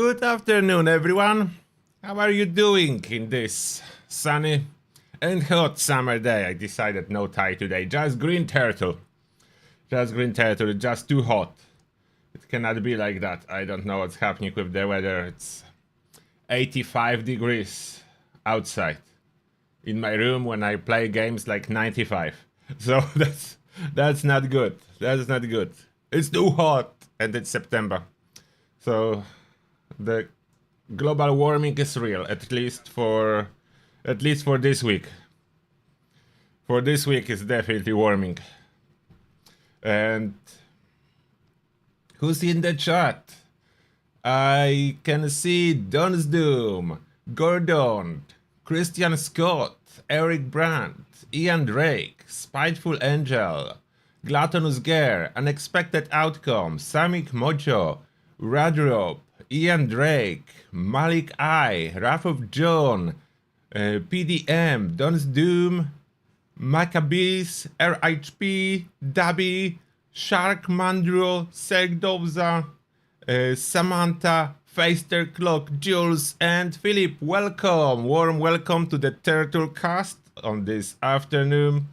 Good afternoon, everyone. How are you doing in this sunny and hot summer day? I decided no tie today, just green turtle. Just green turtle, it's just too hot. It cannot be like that. I don't know what's happening with the weather. It's 85 degrees outside. In my room when I play games like 95. So that's not good. That's not good. It's too hot and it's September. So the global warming is real, at least for this week. For this week it's definitely warming. And who's in the chat? I can see Don's Doom, Gordon, Christian Scott, Eric Brandt, Ian Drake, Spiteful Angel, Gluttonous Gare, Unexpected Outcome, Samik Mojo, Radrop, Ian Drake, Malik I, Wrath of John, PDM, Don's Doom, Maccabees, RHP, Dabby, Shark Mandro, Sergdovza, Samantha, Feister Clock, Jules, and Philip. Welcome! Warm welcome to the Turtlecast on this afternoon.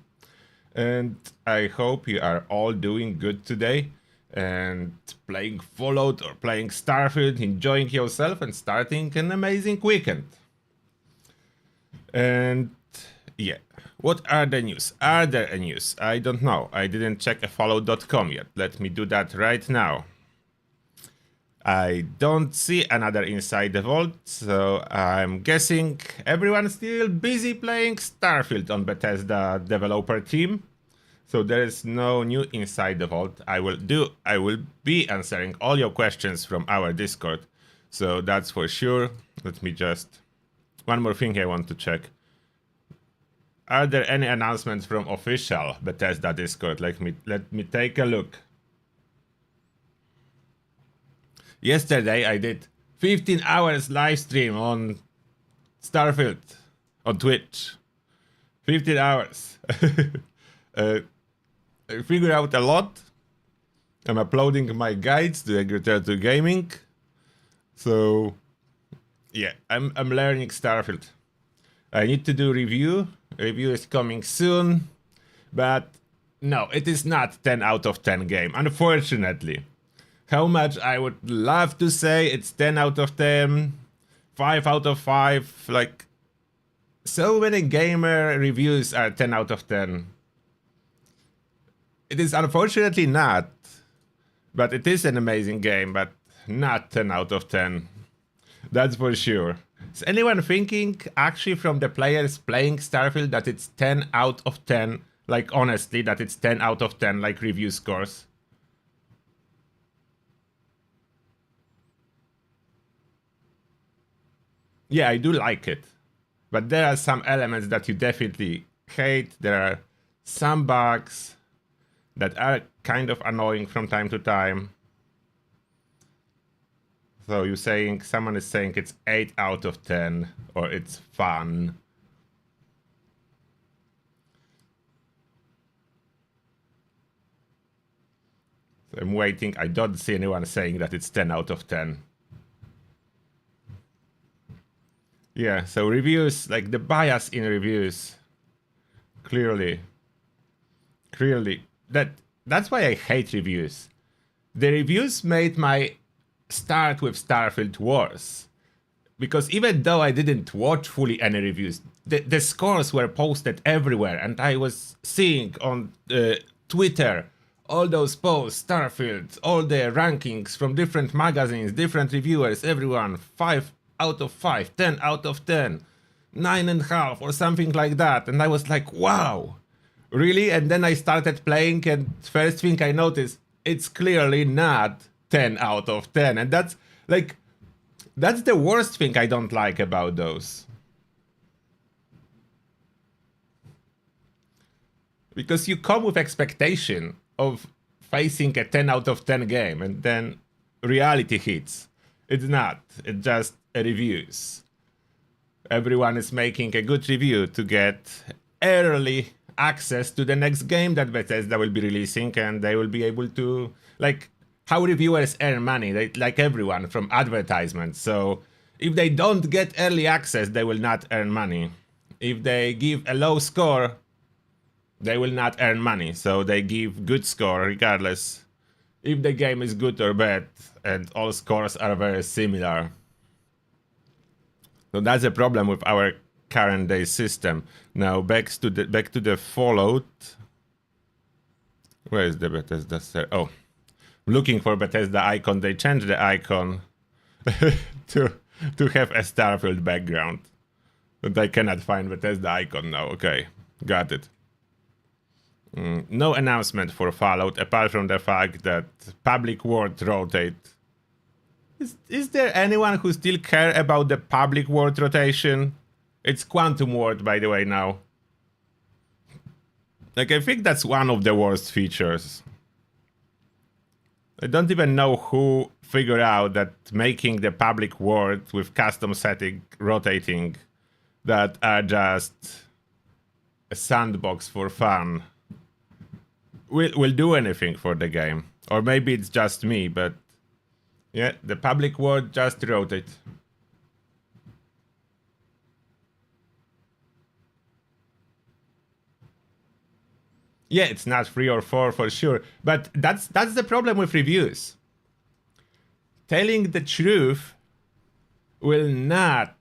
And I hope you are all doing good today and playing Fallout or playing Starfield, enjoying yourself and starting an amazing weekend. And yeah, what are the news? Are there a news? I don't know. I didn't check Fallout.com yet. Let me do that right now. I don't see another Inside the Vault, so I'm guessing everyone's still busy playing Starfield on Bethesda developer team. So there is no new Inside the Vault. I will be answering all your questions from our Discord. So that's for sure. Let me just... One more thing I want to check. Are there any announcements from official Bethesda Discord? Let me take a look. Yesterday I did 15 hours live stream on Starfield on Twitch. 15 hours. I figured out a lot. I'm uploading my guides to Return to Gaming. So yeah, I'm learning Starfield. I need to do review. Review is coming soon. But no, it is not 10 out of 10 game, unfortunately. How much I would love to say it's 10 out of 10, 5 out of 5, like, so many gamer reviews are 10 out of 10. It is unfortunately not, but it is an amazing game, but not 10 out of 10. That's for sure. Is anyone thinking, actually from the players playing Starfield, that it's 10 out of 10? Like, honestly, that it's 10 out of 10, like review scores? Yeah, I do like it. But there are some elements that you definitely hate. There are some bugs that are kind of annoying from time to time. So someone is saying it's 8 out of 10 or it's fun. So I'm waiting. I don't see anyone saying that it's 10 out of 10. Yeah, so reviews, like the bias in reviews, clearly, that's why I hate reviews. The reviews made my start with Starfield worse. Because even though I didn't watch fully any reviews, the scores were posted everywhere, and I was seeing on Twitter all those posts, Starfield, all the rankings from different magazines, different reviewers, everyone, 5 out of 5, 10 out of 10, 9.5 or something like that. And I was like, wow, really? And then I started playing, and first thing I noticed, it's clearly not 10 out of 10. And that's the worst thing I don't like about those. Because you come with expectation of facing a 10 out of 10 game, and then reality hits. It's not. It's just reviews. Everyone is making a good review to get early access to the next game that Bethesda will be releasing, and they will be able to, like, how reviewers earn money, like everyone, from advertisements. So if they don't get early access, they will not earn money. If they give a low score, they will not earn money. So they give good score regardless if the game is good or bad, and all scores are very similar. So that's a problem with our current day system. Now back to the Fallout. Where is the Bethesda? Oh, looking for Bethesda icon. They changed the icon to have a Starfield background, but I cannot find Bethesda icon now. Okay, got it. No announcement for Fallout apart from the fact that public world rotate. Is there anyone who still care about the public world rotation? It's Quantum World, by the way, now. Like, I think that's one of the worst features. I don't even know who figured out that making the public world with custom setting rotating that are just a sandbox for fun will do anything for the game. Or maybe it's just me, but yeah, the public world just rotate. Yeah, it's not 3 or 4 for sure, but that's the problem with reviews. Telling the truth will not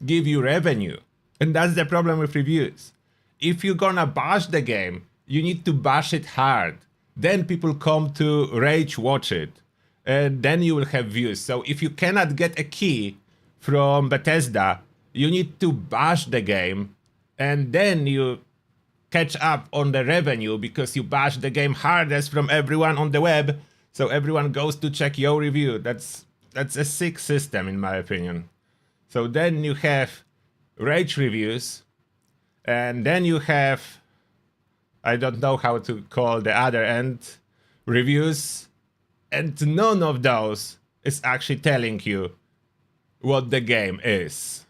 give you revenue, and that's the problem with reviews. If you're gonna bash the game, you need to bash it hard. Then people come to rage watch it, and then you will have views. So if you cannot get a key from Bethesda, you need to bash the game, and then you catch up on the revenue because you bash the game hardest from everyone on the web, so everyone goes to check your review. That's a sick system in my opinion. So then you have rage reviews, and then you have, I don't know how to call the other end, reviews, and none of those is actually telling you what the game is.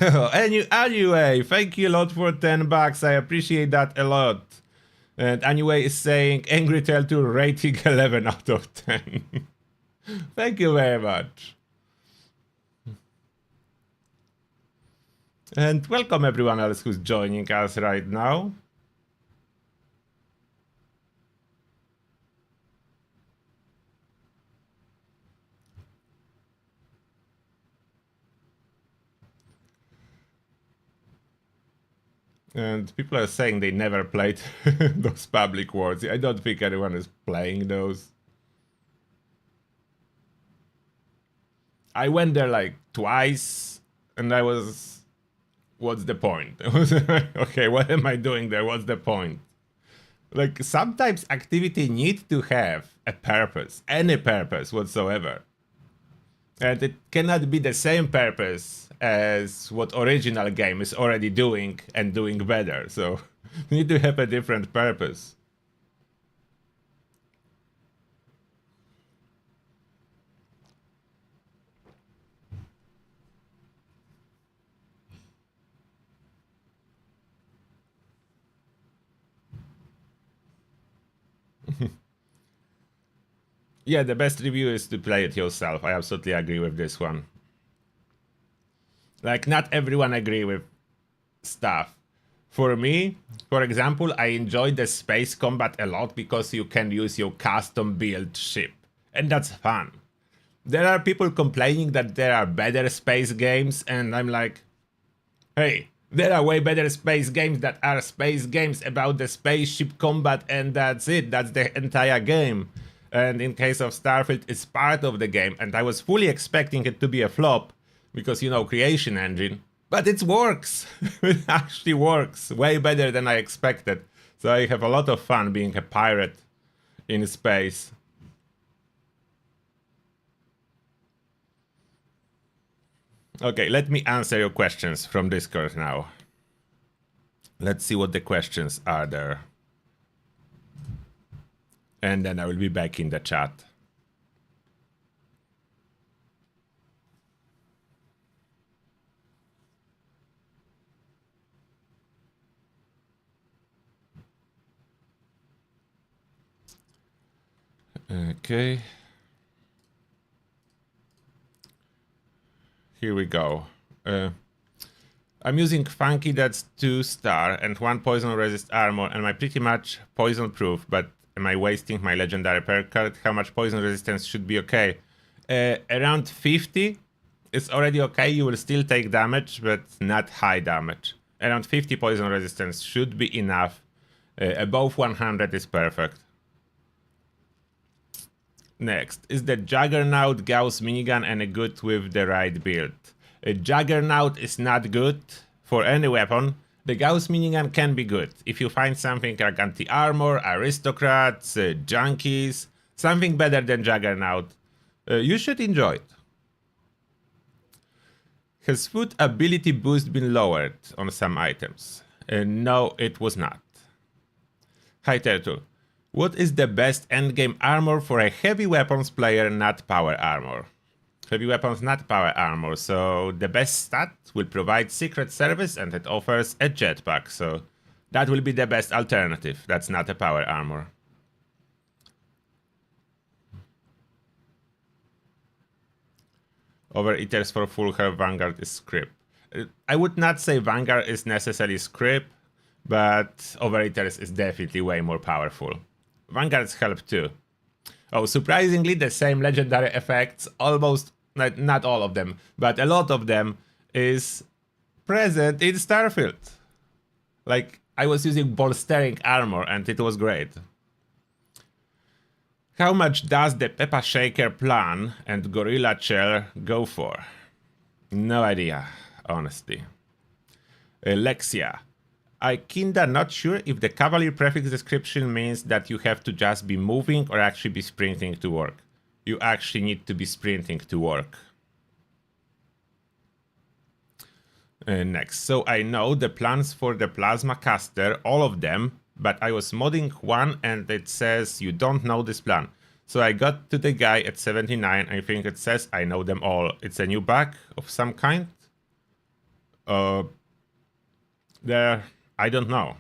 Anyway, thank you a lot for $10. I appreciate that a lot. And Anyway is saying Angry Tale 2 rating 11 out of 10. Thank you very much. And welcome everyone else who's joining us right now. And people are saying they never played those public worlds. I don't think anyone is playing those. I went there like twice, and I was... What's the point? Okay, what am I doing there? What's the point? Like, sometimes activity needs to have a purpose, any purpose whatsoever. And it cannot be the same purpose as what original game is already doing and doing better. So you need to have a different purpose. Yeah, the best review is to play it yourself. I absolutely agree with this one. Like, not everyone agree with stuff. For me, for example, I enjoy the space combat a lot because you can use your custom built ship. And that's fun. There are people complaining that there are better space games, and I'm like, hey, there are way better space games that are space games about the spaceship combat, and that's it. That's the entire game. And in case of Starfield, it's part of the game, and I was fully expecting it to be a flop, because, you know, creation engine. But it works! It actually works way better than I expected. So I have a lot of fun being a pirate in space. Okay, let me answer your questions from Discord now. Let's see what the questions are there. And then I will be back in the chat. Okay. Here we go. I'm using Funky, that's 2-star, and 1 poison resist armor, and I'm pretty much poison proof, but am I wasting my legendary perk card? How much poison resistance should be okay? Around 50 is already okay, you will still take damage, but not high damage. Around 50 poison resistance should be enough. Above 100 is perfect. Next, is the Juggernaut Gauss minigun any good with the right build? A Juggernaut is not good for any weapon. The Gauss minigun can be good if you find something like anti-armor, aristocrats, junkies, something better than Juggernaut. You should enjoy it. Has food ability boost been lowered on some items? No, it was not. Hi Turtle. What is the best endgame armor for a heavy weapons player, not power armor? Heavy weapons, not power armor, so the best stat will provide secret service and it offers a jetpack, so that will be the best alternative. That's not a power armor. Overeaters for full health Vanguard is script. I would not say Vanguard is necessarily script, but Overeaters is definitely way more powerful. Vanguards help too. Oh, surprisingly, the same legendary effects, almost, not all of them, but a lot of them is present in Starfield. Like, I was using bolstering armor and it was great. How much does the Peppa Shaker plan and Gorilla Chair go for? No idea, honestly. Lexia. I kinda not sure if the Cavalier prefix description means that you have to just be moving or actually be sprinting to work. You actually need to be sprinting to work. Next, so I know the plans for the Plasma Caster, all of them, but I was modding one and it says you don't know this plan. So I got to the guy at 79, I think it says I know them all. It's a new bug of some kind. I don't know.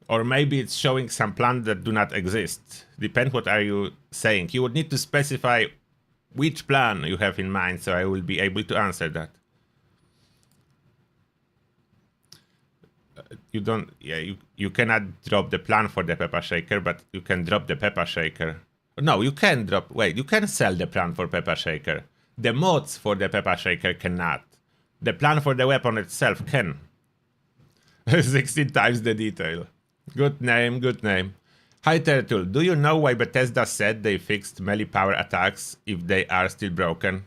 Or maybe it's showing some plans that do not exist. Depends what are you saying. You would need to specify which plan you have in mind, so I will be able to answer that. You cannot drop the plan for the Peppa Shaker, but you can drop the Peppa Shaker. No, you can you can sell the plan for Peppa Shaker. The mods for the Peppa Shaker cannot. The plan for the weapon itself can. 16 times the detail. Good name, good name. Hi Turtle, do you know why Bethesda said they fixed melee power attacks if they are still broken?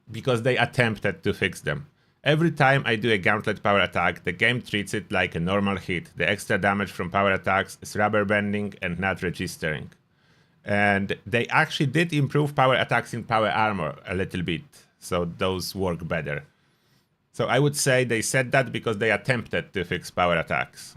Because they attempted to fix them. Every time I do a gauntlet power attack, the game treats it like a normal hit. The extra damage from power attacks is rubber banding and not registering. And they actually did improve power attacks in power armor a little bit, so those work better. So I would say they said that because they attempted to fix power attacks.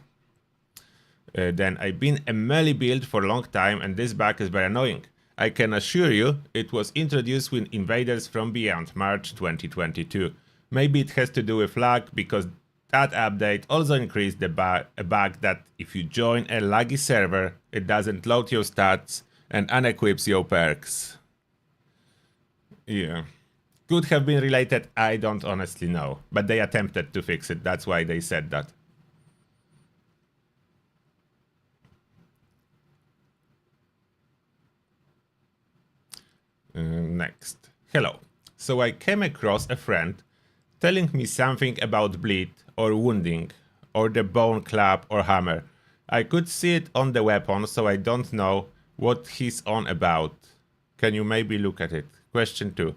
Then I've been a melee build for a long time and this bug is very annoying. I can assure you it was introduced with Invaders from Beyond March 2022. Maybe it has to do with lag because that update also increased a bug that if you join a laggy server, it doesn't load your stats and unequips your perks. Yeah. Could have been related, I don't honestly know. But they attempted to fix it, that's why they said that. Next. Hello. So I came across a friend telling me something about bleed or wounding or the bone club or hammer. I could see it on the weapon, so I don't know what he's on about. Can you maybe look at it? Question 2.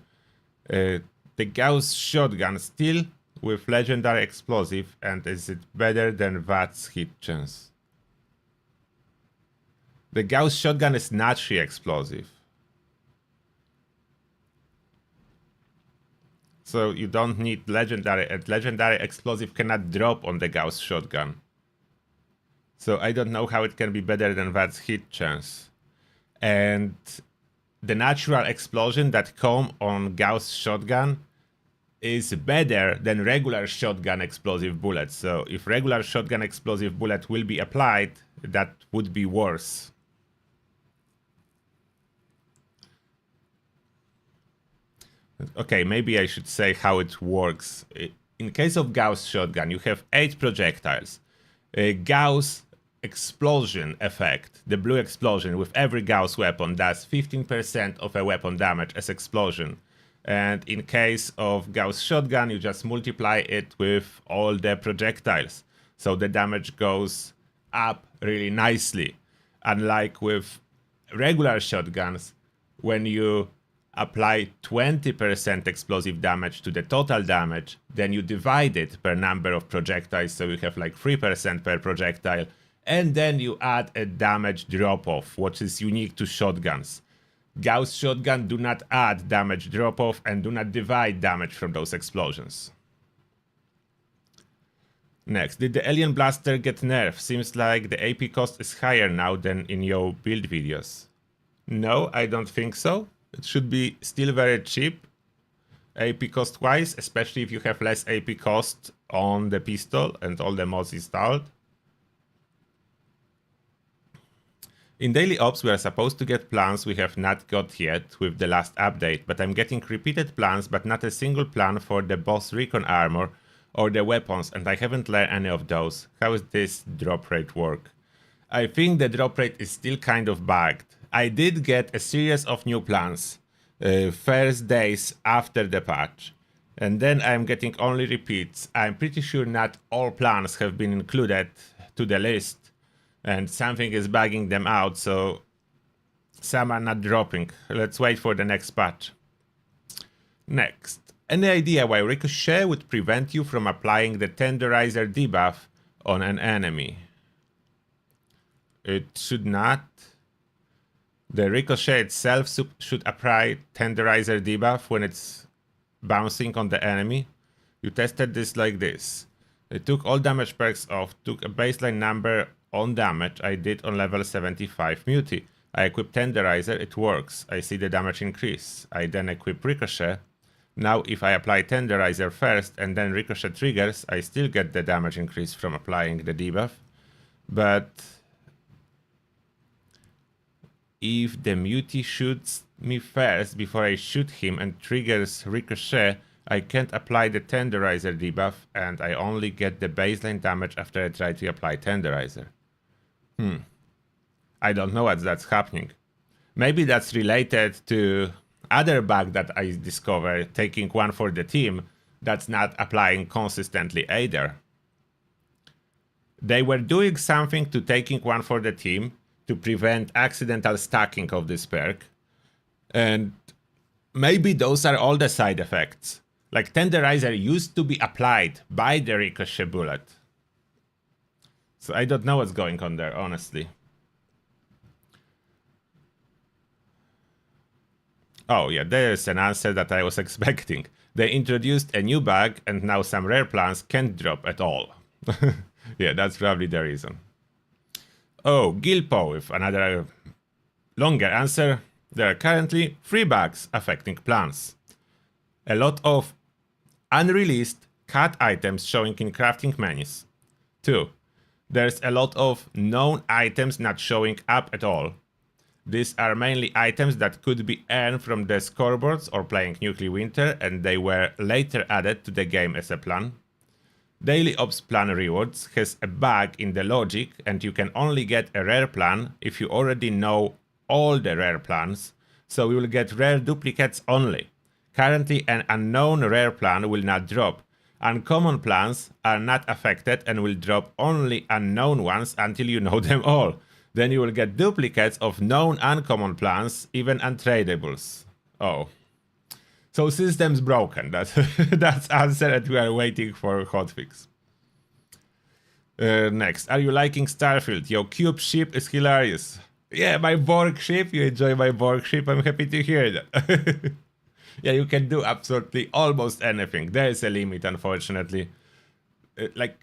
The Gauss shotgun still with legendary explosive, and is it better than VAT's hit chance? The Gauss shotgun is naturally explosive. So you don't need legendary, and legendary explosive cannot drop on the Gauss shotgun. So I don't know how it can be better than VAT's hit chance. And the natural explosion that come on Gauss shotgun is better than regular shotgun explosive bullets. So if regular shotgun explosive bullet will be applied, that would be worse. Okay, maybe I should say how it works. In case of Gauss shotgun, you have 8 projectiles. A Gauss explosion effect, the blue explosion with every Gauss weapon does 15% of a weapon damage as explosion. And in case of Gauss shotgun, you just multiply it with all the projectiles. So the damage goes up really nicely. Unlike with regular shotguns, when you apply 20% explosive damage to the total damage, then you divide it per number of projectiles, so you have like 3% per projectile, and then you add a damage drop-off, which is unique to shotguns. Gauss shotgun do not add damage drop-off and do not divide damage from those explosions. Next, did the Alien Blaster get nerfed? Seems like the AP cost is higher now than in your build videos. No, I don't think so. It should be still very cheap AP cost wise, especially if you have less AP cost on the pistol and all the mods installed. In Daily Ops we are supposed to get plans we have not got yet with the last update, but I'm getting repeated plans but not a single plan for the boss recon armor or the weapons, and I haven't learned any of those. How does this drop rate work? I think the drop rate is still kind of bugged. I did get a series of new plans first days after the patch, and then I'm getting only repeats. I'm pretty sure not all plans have been included to the list, and something is bugging them out, so some are not dropping. Let's wait for the next patch. Next, any idea why Ricochet would prevent you from applying the Tenderizer debuff on an enemy? It should not. The Ricochet itself should apply Tenderizer debuff when it's bouncing on the enemy. You tested this like this. I took all damage perks off, took a baseline number on damage I did on level 75 Muti. I equip Tenderizer, it works. I see the damage increase. I then equip Ricochet. Now if I apply Tenderizer first and then Ricochet triggers, I still get the damage increase from applying the debuff. But if the Muti shoots me first before I shoot him and triggers Ricochet, I can't apply the Tenderizer debuff and I only get the baseline damage after I try to apply Tenderizer. I don't know that's happening. Maybe that's related to other bug that I discovered, taking one for the team, that's not applying consistently either. They were doing something to taking one for the team to prevent accidental stacking of this perk, and maybe those are all the side effects. Like Tenderizer used to be applied by the Ricochet bullet. So I don't know what's going on there, honestly. Oh yeah, there's an answer that I was expecting. They introduced a new bug and now some rare plants can't drop at all. Yeah, that's probably the reason. Oh, Gilpo with another longer answer. There are currently 3 bugs affecting plants. A lot of unreleased cut items showing in crafting menus. 2. There's a lot of known items not showing up at all. These are mainly items that could be earned from the scoreboards or playing Nuclear Winter, and they were later added to the game as a plan. Daily Ops plan rewards has a bug in the logic, and you can only get a rare plan if you already know all the rare plans, so you will get rare duplicates only. Currently an unknown rare plan will not drop. Uncommon plans are not affected and will drop only unknown ones until you know them all. Then you will get duplicates of known uncommon plans, even untradables. Oh. So system's broken. That's answer, and we are waiting for hotfix. Next, are you liking Starfield? Your cube ship is hilarious. Yeah, my Borg ship. You enjoy my Borg ship. I'm happy to hear that. Yeah, you can do absolutely almost anything. There is a limit, unfortunately. Like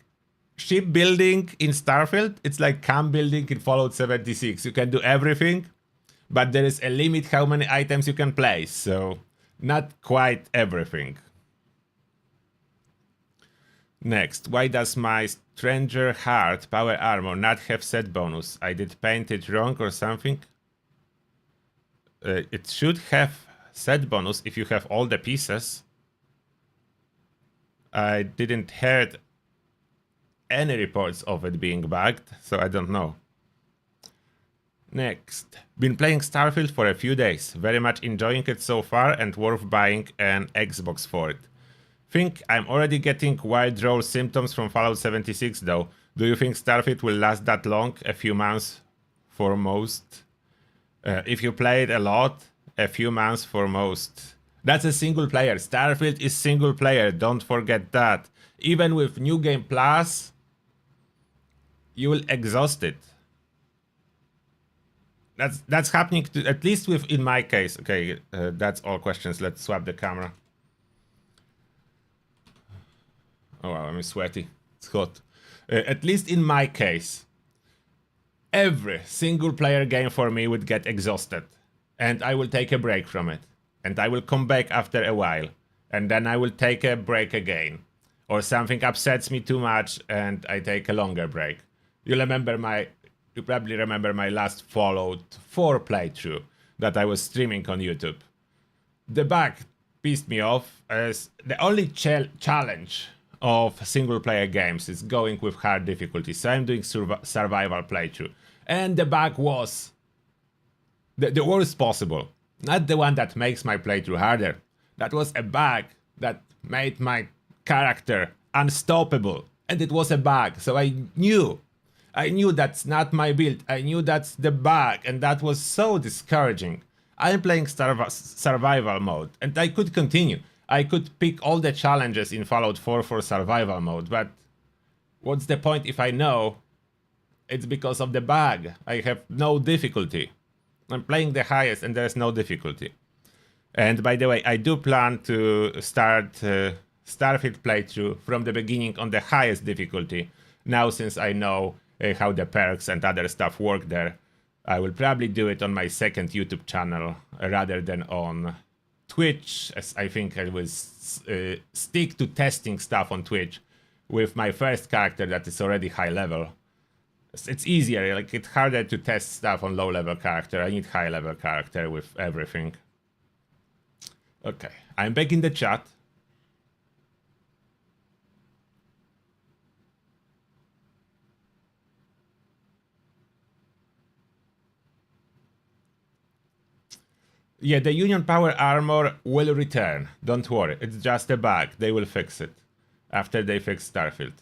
ship building in Starfield, it's like camp building in Fallout 76. You can do everything, but there is a limit how many items you can place. So not quite everything. Next, why does my Stranger Heart power armor not have set bonus? I did paint it wrong or something? It should have set bonus if you have all the pieces. I didn't heard any reports of it being bugged, so I don't know. Next, been playing Starfield for a few days, very much enjoying it so far and worth buying an Xbox for it. Think I'm already getting withdrawal symptoms from Fallout 76 though. Do you think Starfield will last that long? A few months for most. If you play it a lot, a few months for most. That's a single player. Starfield is single player, don't forget that. Even with New Game Plus, you will exhaust it. That's happening to, at least in my case. Okay, that's all questions. Let's swap the camera. Oh wow, I'm sweaty. It's hot. At least in my case, every single player game for me would get exhausted. And I will take a break from it. And I will come back after a while. And then I will take a break again. Or something upsets me too much and I take a longer break. You probably remember my last Fallout 4 playthrough that I was streaming on YouTube. The bug pissed me off as the only challenge of single player games is going with hard difficulty. So I'm doing survival playthrough. And the bug was the worst possible. Not the one that makes my playthrough harder. That was a bug that made my character unstoppable. And it was a bug. So I knew that's not my build. I knew that's the bug. And that was so discouraging. I'm playing survival mode. And I could continue. I could pick all the challenges in Fallout 4 for survival mode. But what's the point if I know it's because of the bug? I have no difficulty. I'm playing the highest and there's no difficulty. And by the way, I do plan to start Starfield playthrough from the beginning on the highest difficulty. Now since I know how the perks and other stuff work there, I will probably do it on my second YouTube channel rather than on Twitch, as I think I will stick to testing stuff on Twitch with my first character that is already high level. It's easier, like it's harder to test stuff on low level character. I need high level character with everything. Okay, I'm back in the chat. Yeah, the Union Power Armor will return. Don't worry, it's just a bug. They will fix it after they fix Starfield.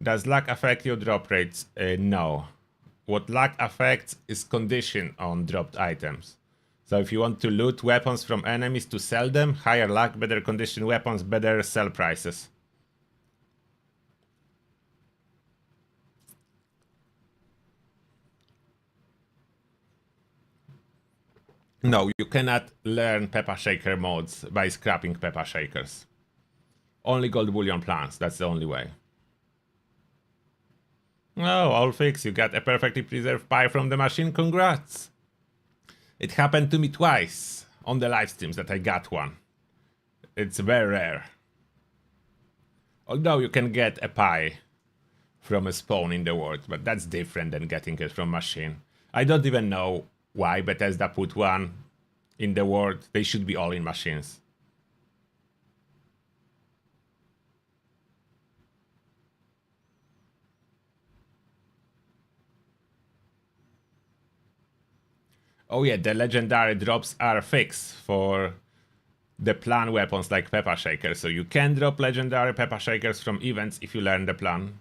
Does luck affect your drop rates? No. What luck affects is condition on dropped items. So if you want to loot weapons from enemies to sell them, higher luck, better condition weapons, better sell prices. No, you cannot learn Peppa Shaker modes by scrapping Peppa Shakers. Only gold bullion plants, that's the only way. Oh, all fixed, you got a perfectly preserved pie from the machine, congrats! It happened to me twice on the live streams that I got one. It's very rare. Although you can get a pie from a spawn in the world, but that's different than getting it from machine. I don't even know why Bethesda put one in the world. They should be all in machines. Oh yeah, the legendary drops are fixed for the plan weapons like Peppa Shakers. So you can drop legendary Peppa Shakers from events if you learn the plan.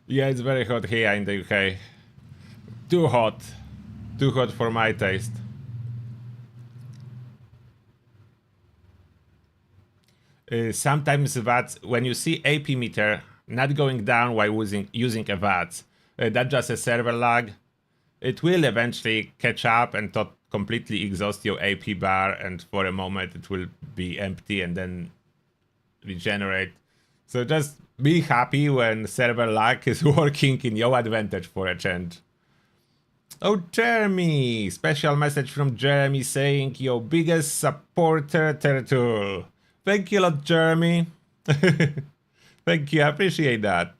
Yeah, it's very hot here in the UK. Too hot. Too hot for my taste. Sometimes VATS, when you see AP meter not going down while using a VATS, that's just a server lag. It will eventually catch up and not completely exhaust your AP bar, and for a moment it will be empty and then regenerate. So just be happy when server lag is working in your advantage for a change. Oh, Jeremy! Special message from Jeremy saying, your biggest supporter, Turtle. Thank you a lot, Jeremy. Thank you, I appreciate that.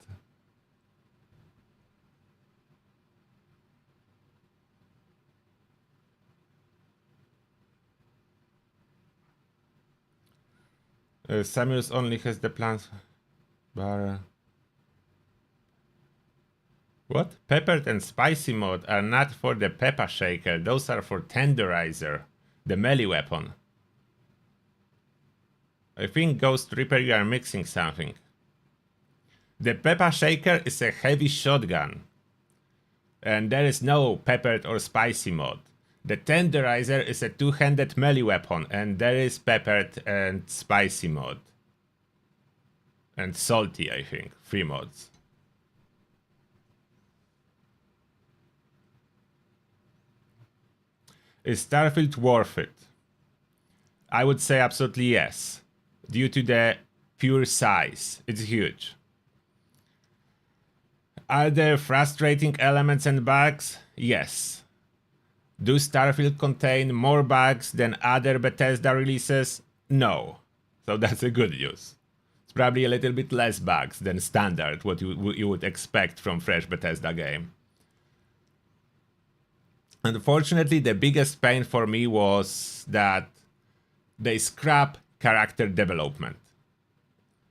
Samuels only has the plans. But, what? Peppered and spicy mode are not for the pepper shaker. Those are for tenderizer, the melee weapon. I think Ghost Reaper, you are mixing something. The pepper shaker is a heavy shotgun. And there is no peppered or spicy mode. The tenderizer is a two-handed melee weapon, and there is peppered and spicy mode. And salty, I think. 3 modes. Is Starfield worth it? I would say absolutely yes. Due to the pure size. It's huge. Are there frustrating elements and bugs? Yes. Do Starfield contain more bugs than other Bethesda releases? No. So that's a good news. It's probably a little bit less bugs than standard, what you would expect from fresh Bethesda game. Unfortunately, the biggest pain for me was that they scrap character development.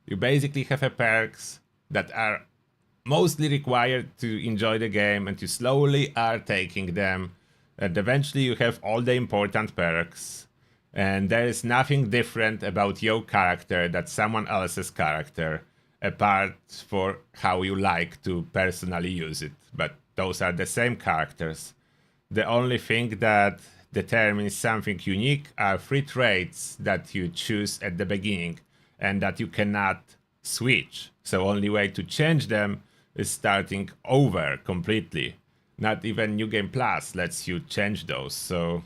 You basically have perks that are mostly required to enjoy the game, and you slowly are taking them, and eventually you have all the important perks, and there is nothing different about your character than someone else's character, apart for how you like to personally use it, but those are the same characters. The only thing that determines something unique are 3 traits that you choose at the beginning and that you cannot switch. So only way to change them is starting over completely. Not even New Game Plus lets you change those. So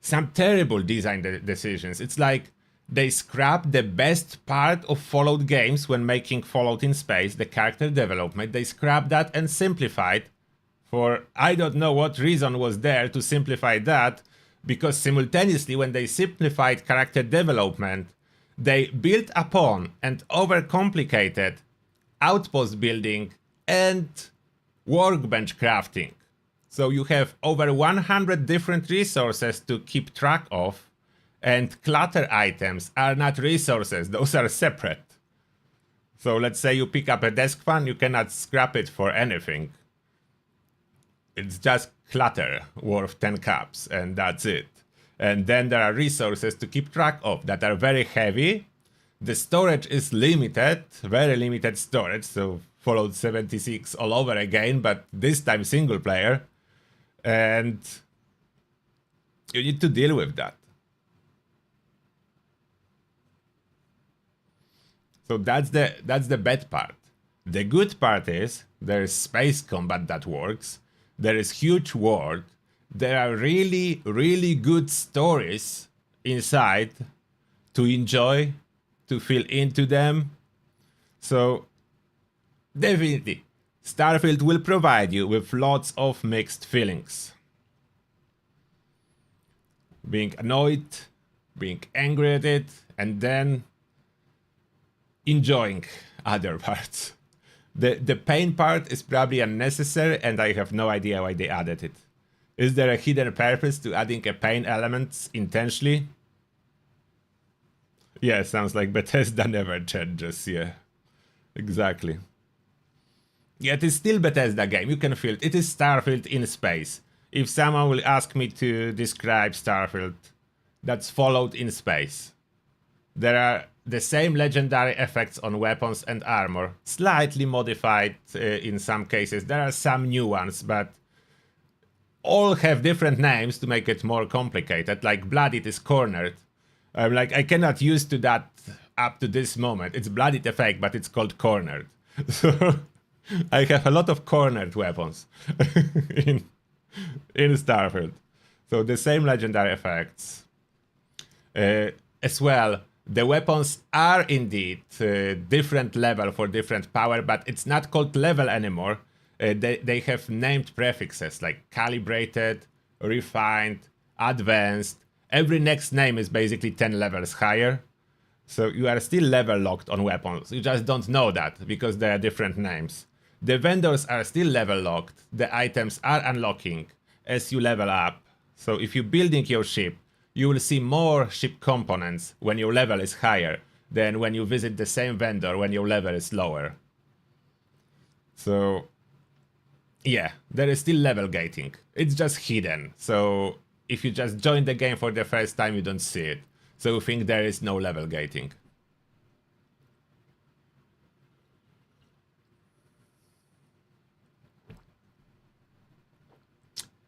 some terrible design decisions. It's like they scrap the best part of Fallout games when making Fallout in space, the character development. They scrap that and simplified. For I don't know what reason was there to simplify that, because simultaneously when they simplified character development, they built upon and overcomplicated outpost building and workbench crafting. So you have over 100 different resources to keep track of, and clutter items are not resources, those are separate. So let's say you pick up a desk fan, you cannot scrap it for anything. It's just clutter worth 10 caps, and that's it. And then there are resources to keep track of that are very heavy. The storage is limited, very limited storage, so Fallout 76 all over again, but this time single player. And you need to deal with that. So that's the bad part. The good part is there's space combat that works. There is huge world. There are really, really good stories inside to enjoy, to feel into them. So definitely, Starfield will provide you with lots of mixed feelings. Being annoyed, being angry at it, and then enjoying other parts. The pain part is probably unnecessary, and I have no idea why they added it. Is there a hidden purpose to adding a pain element intentionally? Yeah, sounds like Bethesda never changes, yeah. Exactly. Yeah, it is still Bethesda game, you can feel it. It is Starfield in space. If someone will ask me to describe Starfield, that's Fallout in space. There are the same legendary effects on weapons and armor, slightly modified in some cases. There are some new ones, but all have different names to make it more complicated. Like Blooded is cornered. I cannot use to that up to this moment. It's Blooded effect, but it's called cornered. So I have a lot of cornered weapons in Starfield. So the same legendary effects. As well, the weapons are indeed different level for different power, but it's not called level anymore. They have named prefixes like calibrated, refined, advanced. Every next name is basically 10 levels higher. So you are still level locked on weapons. You just don't know that because they are different names. The vendors are still level locked. The items are unlocking as you level up. So if you're building your ship, you will see more ship components when your level is higher than when you visit the same vendor when your level is lower. So yeah, there is still level gating. It's just hidden. So if you just join the game for the first time, you don't see it. So you think there is no level gating.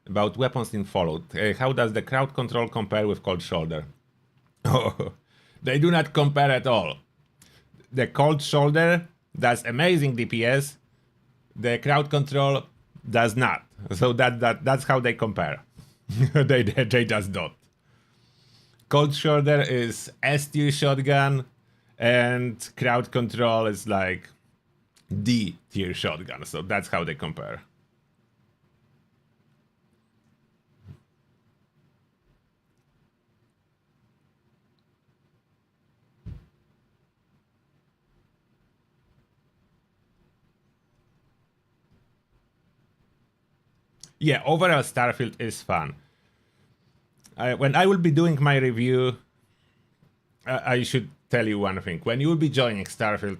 About weapons in Fallout, how does the crowd control compare with Cold Shoulder? Oh, they do not compare at all. The Cold Shoulder does amazing DPS. The crowd control does not. So that's how they compare. they just don't. Cold Shoulder is S tier shotgun, and crowd control is like D tier shotgun. So that's how they compare. Yeah, overall Starfield is fun. When I will be doing my review, I should tell you one thing. When you will be joining Starfield,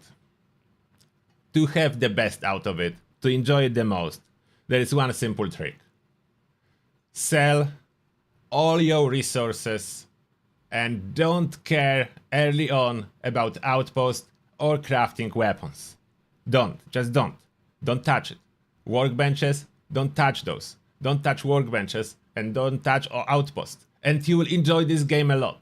to have the best out of it, to enjoy it the most, there is one simple trick. Sell all your resources and don't care early on about outposts or crafting weapons. Just don't. Don't touch it. Workbenches, don't touch those. Don't touch workbenches and don't touch outposts. And you will enjoy this game a lot.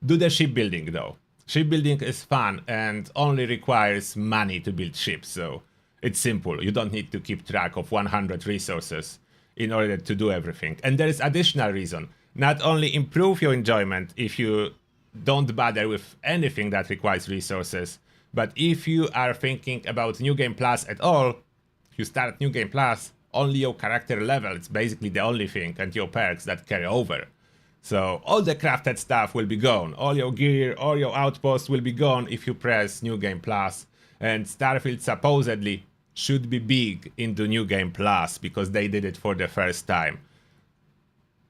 Do the shipbuilding though. Shipbuilding is fun and only requires money to build ships, so it's simple. You don't need to keep track of 100 resources in order to do everything. And there is additional reason. Not only improve your enjoyment if you don't bother with anything that requires resources, but if you are thinking about New Game Plus at all, if you start New Game Plus, only your character level is basically the only thing, and your perks that carry over. So all the crafted stuff will be gone. All your gear, all your outposts will be gone if you press New Game Plus. And Starfield supposedly should be big into New Game Plus because they did it for the first time.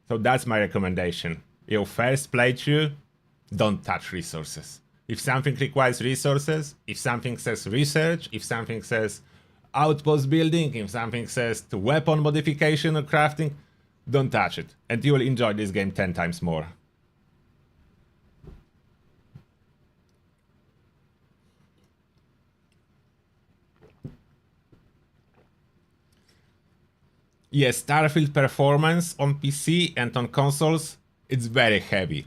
So that's my recommendation. Your first playthrough, don't touch resources. If something requires resources, if something says research, if something says outpost building, if something says weapon modification or crafting, don't touch it, and you will enjoy this game 10 times more. Yes, Starfield performance on PC and on consoles, it's very heavy.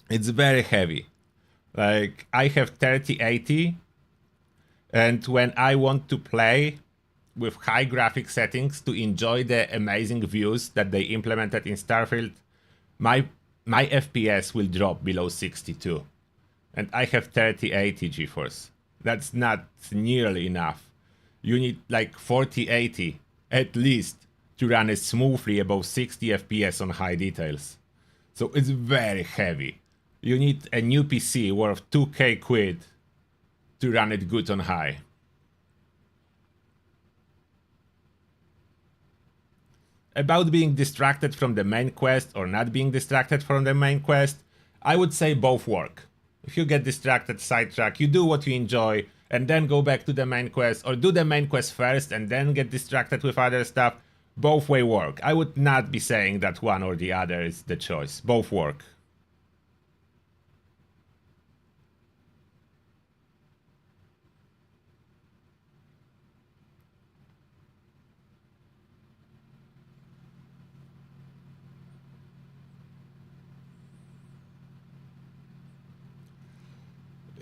It's very heavy. Like, I have 3080, and when I want to play with high graphic settings to enjoy the amazing views that they implemented in Starfield, my FPS will drop below 62. And I have 3080 GeForce. That's not nearly enough. You need like 4080 at least to run it smoothly above 60 FPS on high details. So it's very heavy. You need a new PC worth 2k quid to run it good on high. About being distracted from the main quest or not being distracted from the main quest, I would say both work. If you get distracted, sidetrack, you do what you enjoy and then go back to the main quest, or do the main quest first and then get distracted with other stuff. Both way work. I would not be saying that one or the other is the choice. Both work.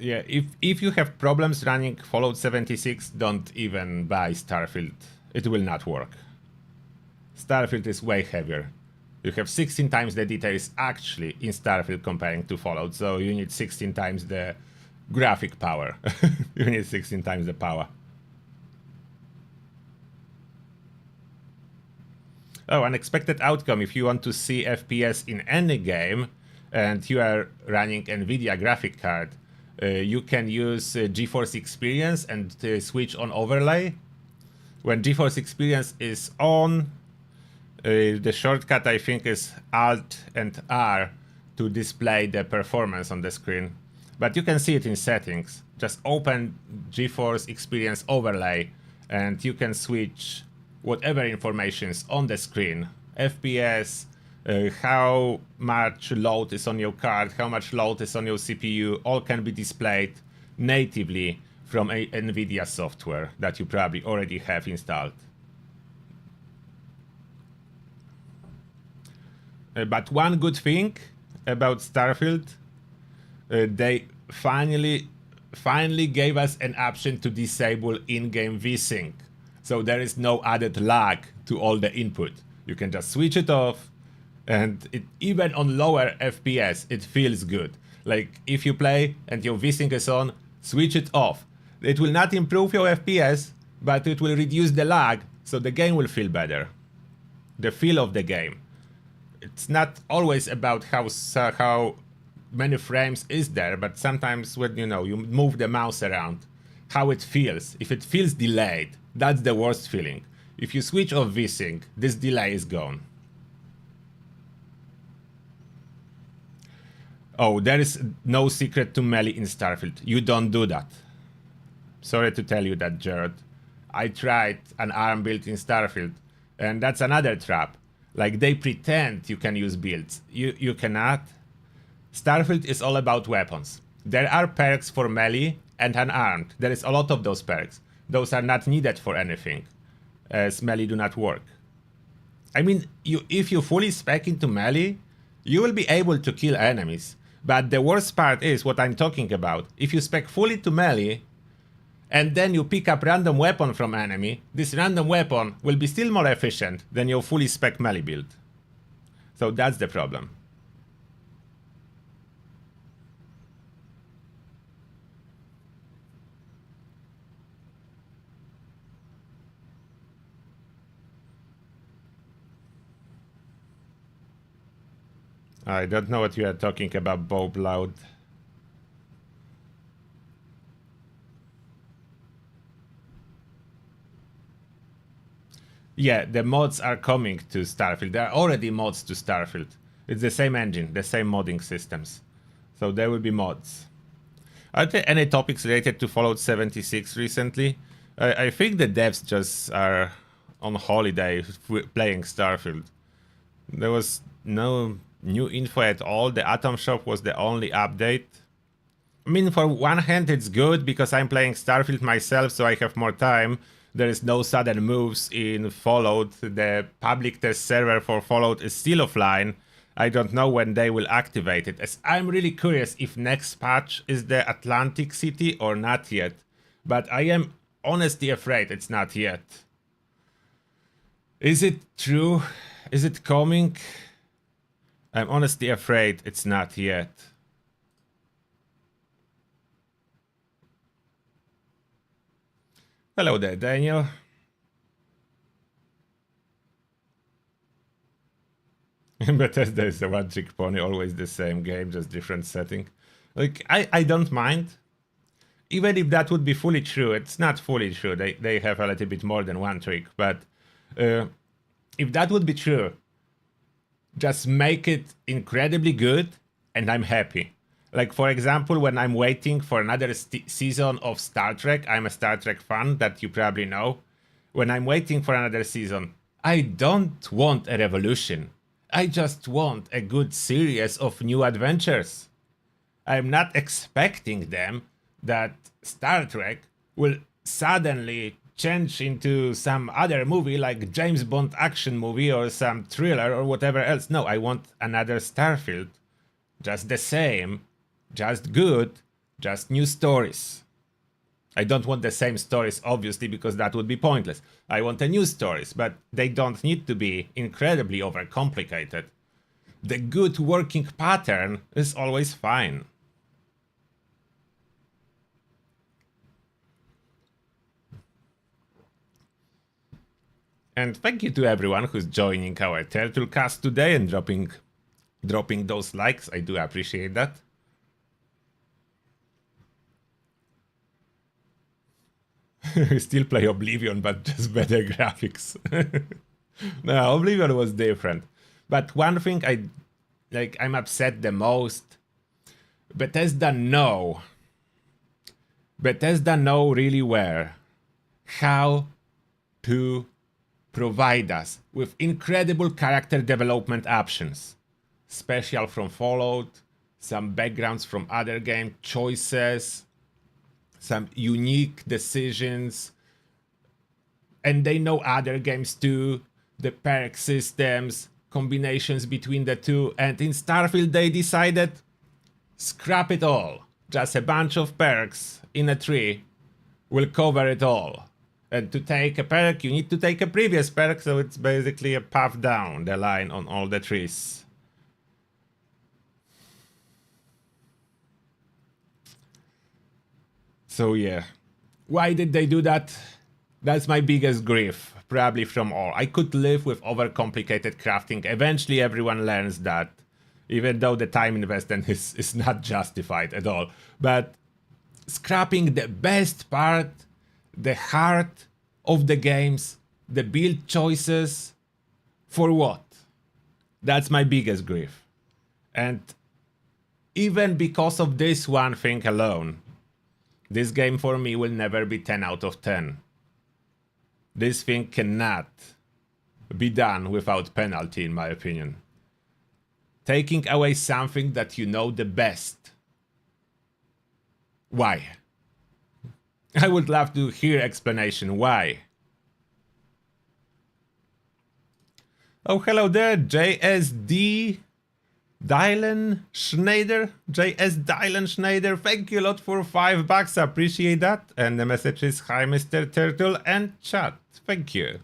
Yeah, if you have problems running Fallout 76, don't even buy Starfield. It will not work. Starfield is way heavier. You have 16 times the details actually in Starfield comparing to Fallout, so you need 16 times the graphic power. You need 16 times the power. Oh, unexpected outcome. If you want to see FPS in any game and you are running NVIDIA graphic card, you can use GeForce Experience and switch on overlay. When GeForce Experience is on, the shortcut I think is Alt and R to display the performance on the screen. But you can see it in settings. Just open GeForce Experience overlay and you can switch whatever information is on the screen. FPS, how much load is on your card, how much load is on your CPU, all can be displayed natively from a NVIDIA software that you probably already have installed. But one good thing about Starfield, they finally gave us an option to disable in-game VSync. So there is no added lag to all the input. You can just switch it off, and even on lower FPS, it feels good. Like if you play and your VSync is on, switch it off. It will not improve your FPS, but it will reduce the lag, so the game will feel better. The feel of the game. It's not always about how many frames is there, but sometimes when you move the mouse around, how it feels. If it feels delayed, that's the worst feeling. If you switch off VSync, this delay is gone. Oh, there is no secret to melee in Starfield. You don't do that. Sorry to tell you that, Jared. I tried an ARM build in Starfield, and that's another trap. Like, they pretend you can use builds. You cannot. Starfield is all about weapons. There are perks for melee and unarmed. There is a lot of those perks. Those are not needed for anything, as melee do not work. I mean, if you fully spec into melee, you will be able to kill enemies. But the worst part is what I'm talking about. If you spec fully to melee, and then you pick up random weapon from enemy, this random weapon will be still more efficient than your fully spec melee build. So that's the problem. I don't know what you are talking about, Bob Loud. Yeah, the mods are coming to Starfield. There are already mods to Starfield. It's the same engine, the same modding systems. So there will be mods. Are there any topics related to Fallout 76 recently? I think the devs just are on holiday playing Starfield. There was no new info at all. The Atom Shop was the only update. I mean, for one hand, it's good because I'm playing Starfield myself, so I have more time. There is no sudden moves in Fallout. The public test server for Fallout is still offline. I don't know when they will activate it, as I'm really curious if next patch is the Atlantic City or not yet. But I am honestly afraid it's not yet. Is it true? Is it coming? I'm honestly afraid it's not yet. Hello there, Daniel. Bethesda is a one-trick pony, always the same game, just different setting. Like, I don't mind. Even if that would be fully true, it's not fully true. They have a little bit more than one trick, but if that would be true, just make it incredibly good and I'm happy. Like, for example, when I'm waiting for another season of Star Trek, I'm a Star Trek fan that you probably know. When I'm waiting for another season, I don't want a revolution. I just want a good series of new adventures. I'm not expecting them that Star Trek will suddenly change into some other movie like James Bond action movie or some thriller or whatever else. No, I want another Starfield. Just the same. Just good, just new stories. I don't want the same stories, obviously, because that would be pointless. I want a new stories, but they don't need to be incredibly overcomplicated. The good working pattern is always fine. And thank you to everyone who's joining our Turtlecast today and dropping those likes. I do appreciate that. We still play Oblivion, but just better graphics. No, Oblivion was different. But one thing I'm upset the most. Bethesda know really well how to provide us with incredible character development options. Special from Fallout, some backgrounds from other game choices, some unique decisions. And they know other games too, the perk systems, combinations between the two. And in Starfield they decided, scrap it all. Just a bunch of perks in a tree will cover it all. And to take a perk, you need to take a previous perk, so it's basically a path down the line on all the trees. So yeah, why did they do that? That's my biggest grief, probably from all. I could live with overcomplicated crafting. Eventually everyone learns that, even though the time investment is not justified at all. But scrapping the best part, the heart of the games, the build choices, for what? That's my biggest grief. And even because of this one thing alone, this game for me will never be 10 out of 10. This thing cannot be done without penalty, in my opinion. Taking away something that you know the best. Why? I would love to hear explanation why. Oh, hello there, JSD Dylan Schneider. JS Dylan Schneider, thank you a lot for $5, appreciate that. And the message is, hi Mr. Turtle and chat. Thank you.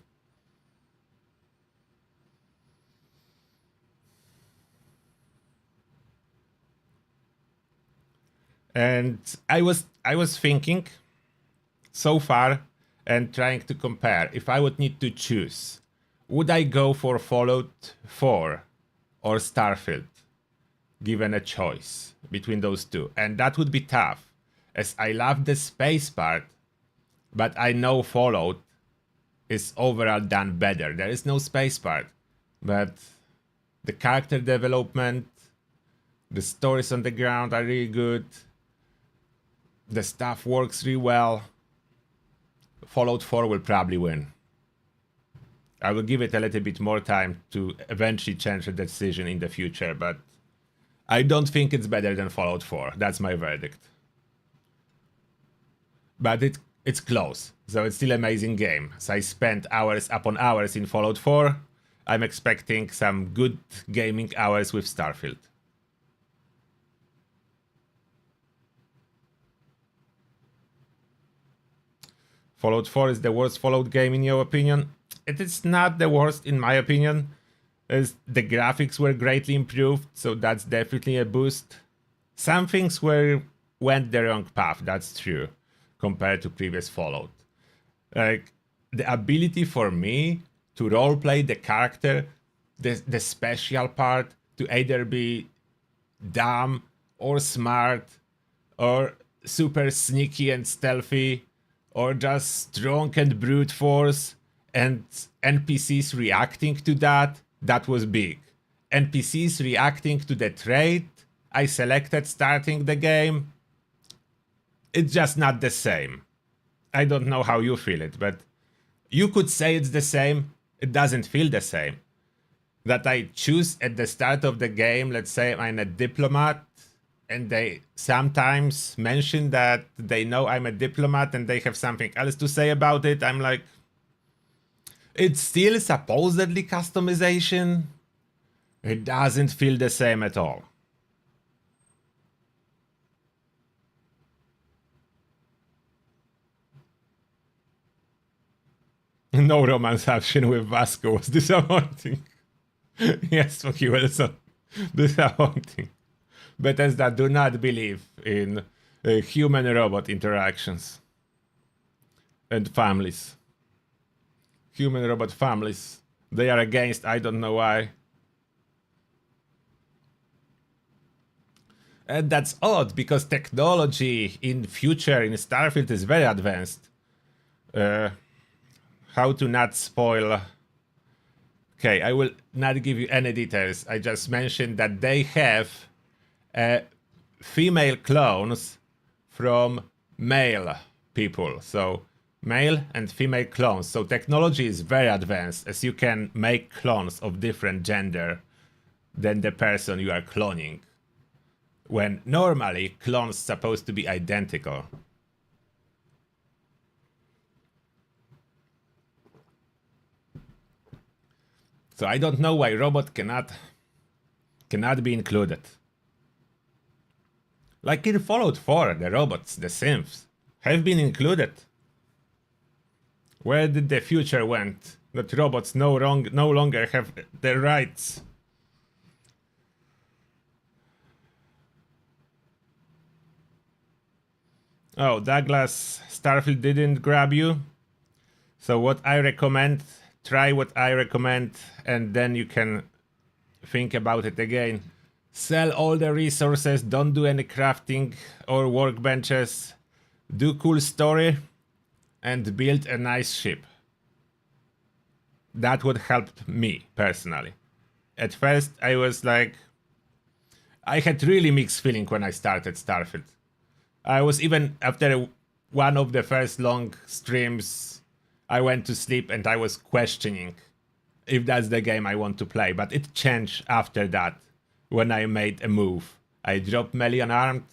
And I was thinking so far and trying to compare. If I would need to choose, would I go for Fallout 4 or Starfield? Given a choice between those two. And that would be tough, as I love the space part, but I know Fallout is overall done better. There is no space part, but the character development, the stories on the ground are really good. The stuff works really well. Fallout 4 will probably win. I will give it a little bit more time to eventually change the decision in the future, but I don't think it's better than Fallout 4. That's my verdict. But it's close, so it's still an amazing game. So I spent hours upon hours in Fallout 4. I'm expecting some good gaming hours with Starfield. Fallout 4 is the worst Fallout game in your opinion? It is not the worst in my opinion, as the graphics were greatly improved, so that's definitely a boost. Some things went the wrong path, that's true, compared to previous Fallout. Like, the ability for me to roleplay the character, the special part, to either be dumb or smart, or super sneaky and stealthy, or just strong and brute force, and NPCs reacting to that, that was big. NPCs reacting to the trait I selected starting the game, it's just not the same. I don't know how you feel it, but you could say it's the same, it doesn't feel the same. That I choose at the start of the game, let's say I'm a diplomat, and they sometimes mention that they know I'm a diplomat and they have something else to say about it. I'm like, it's still supposedly customization. It doesn't feel the same at all. No romance action with Vasco was disappointing. Yes, Smokey Wilson. Disappointing. Bethesda do not believe in human-robot interactions and families. Human-robot families. They are against, I don't know why. And that's odd, because technology in future in Starfield is very advanced. How to not spoil... Okay, I will not give you any details. I just mentioned that they have female clones from male people. So male and female clones. So technology is very advanced, as you can make clones of different gender than the person you are cloning, when normally clones supposed to be identical. So I don't know why robot cannot be included. Like in Fallout 4, the robots, the synths, have been included. Where did the future went? That robots no longer have their rights. Oh, Douglas, Starfield didn't grab you? So what I recommend, try what I recommend, and then you can think about it again. Sell all the resources, don't do any crafting or workbenches. Do cool story and build a nice ship. That would help me personally. At first I was like, I had really mixed feeling when I started Starfield. I was even, after one of the first long streams, I went to sleep and I was questioning if that's the game I want to play. But it changed after that, when I made a move. I dropped melee unarmed,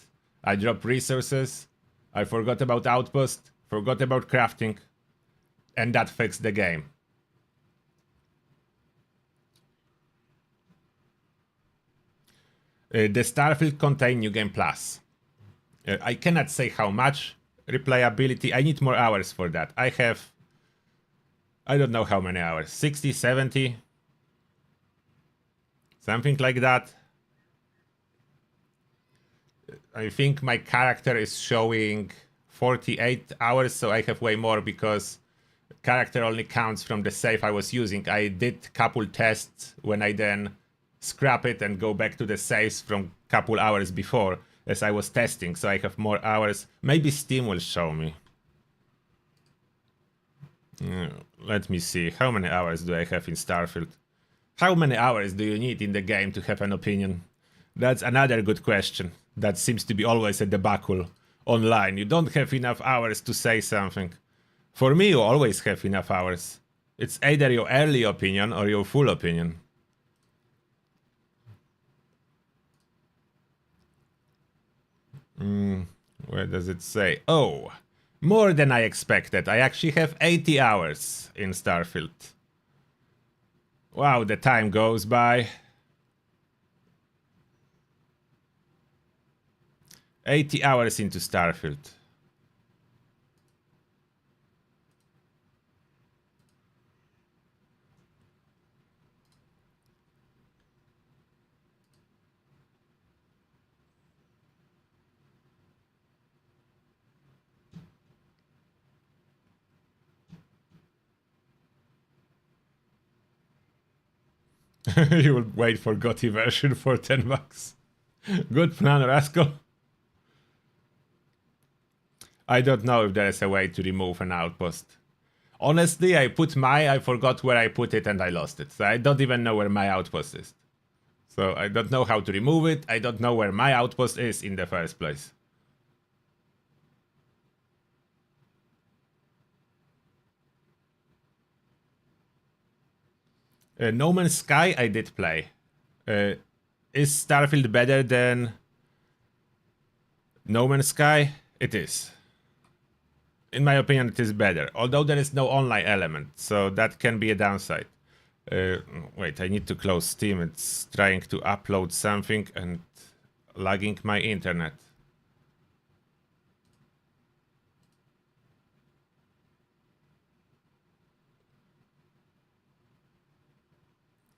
I dropped resources, I forgot about outpost, forgot about crafting, and that fixed the game. The Starfield contain New Game Plus. I cannot say how much replayability. I need more hours for that. I have, I don't know how many hours, 60, 70, something like that. I think my character is showing 48 hours, so I have way more, because character only counts from the save I was using. I did couple tests when I then scrap it and go back to the saves from couple hours before, as I was testing, so I have more hours. Maybe Steam will show me. Let me see, how many hours do I have in Starfield? How many hours do you need in the game to have an opinion? That's another good question. That seems to be always a debacle online. You don't have enough hours to say something. For me, you always have enough hours. It's either your early opinion or your full opinion. Where does it say? Oh, more than I expected. I actually have 80 hours in Starfield. Wow, the time goes by. 80 hours into Starfield. You will wait for GOTY version for $10. Good plan, Rascal. I don't know if there is a way to remove an outpost. Honestly, I forgot where I put it and I lost it. So I don't even know where my outpost is. So I don't know how to remove it. I don't know where my outpost is in the first place. No Man's Sky I did play. Is Starfield better than No Man's Sky? It is. In my opinion, it is better. Although there is no online element, so that can be a downside. Wait, I need to close Steam. It's trying to upload something and lagging my internet.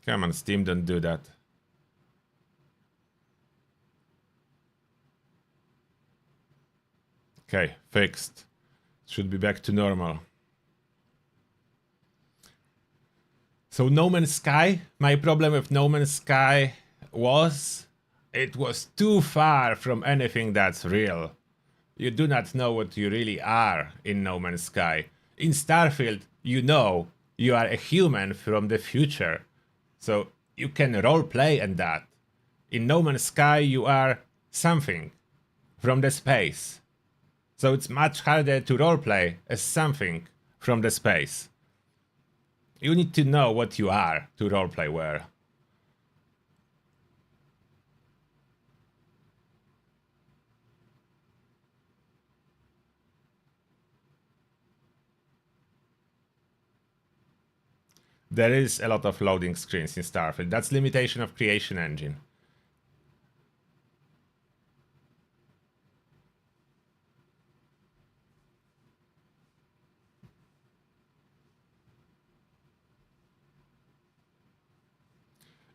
Come on, Steam, don't do that. Okay, fixed. Should be back to normal. So No Man's Sky, my problem with No Man's Sky was it was too far from anything that's real. You do not know what you really are in No Man's Sky. In Starfield, you know you are a human from the future. So you can roleplay and that. In No Man's Sky, you are something from the space. So it's much harder to roleplay as something from the space. You need to know what you are to roleplay well. There is a lot of loading screens in Starfield. That's limitation of creation engine.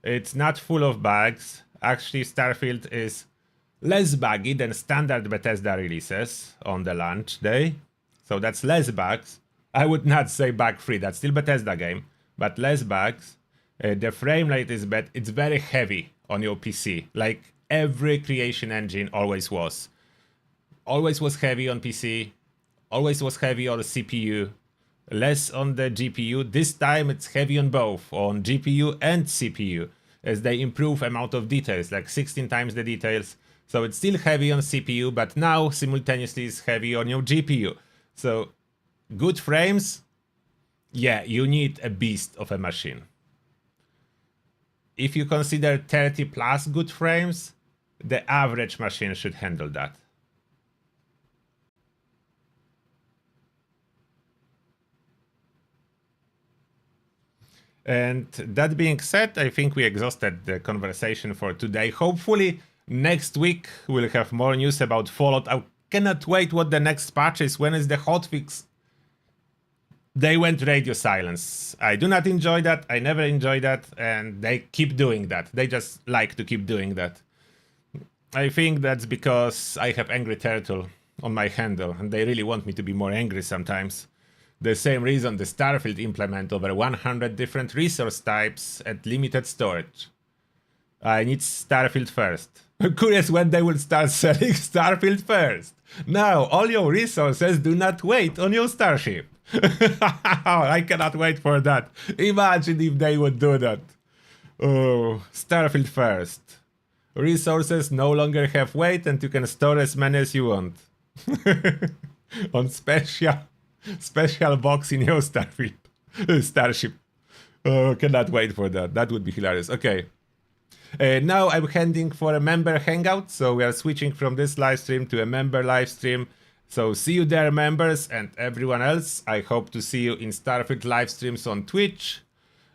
It's not full of bugs. Actually, Starfield is less buggy than standard Bethesda releases on the launch day. So that's less bugs. I would not say bug-free. That's still Bethesda game, but less bugs. The frame rate is bad. It's very heavy on your PC, like every creation engine always was. Always was heavy on PC. Always was heavy on the CPU. Less on the GPU. This time it's heavy on both, on GPU and CPU, as they improve amount of details, like 16 times the details. So it's still heavy on CPU, but now simultaneously it's heavy on your GPU. So good frames, yeah, you need a beast of a machine. If you consider 30 plus good frames, the average machine should handle that. And that being said, I think we exhausted the conversation for today. Hopefully next week we'll have more news about Fallout. I cannot wait what the next patch is. When is the hotfix? They went radio silence. I do not enjoy that. I never enjoy that. And they keep doing that. They just like to keep doing that. I think that's because I have Angry Turtle on my handle. And they really want me to be more angry sometimes. The same reason the Starfield implement over 100 different resource types at limited storage. I need Starfield first. Curious when they will start selling Starfield first. Now, all your resources do not wait on your starship. I cannot wait for that. Imagine if they would do that. Oh, Starfield first. Resources no longer have weight and you can store as many as you want. On special box in your Starfield. Starship. Oh, cannot wait for that. That would be hilarious. Okay. Now I'm heading for a member hangout, so we are switching from this live stream to a member live stream. So see you there, members, and everyone else. I hope to see you in Starfield live streams on Twitch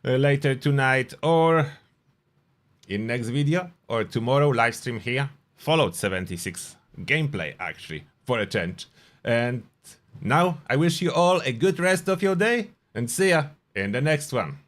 later tonight, or in next video, or tomorrow live stream here. Fallout 76 gameplay, actually, for a change. And now I wish you all a good rest of your day, and see ya in the next one.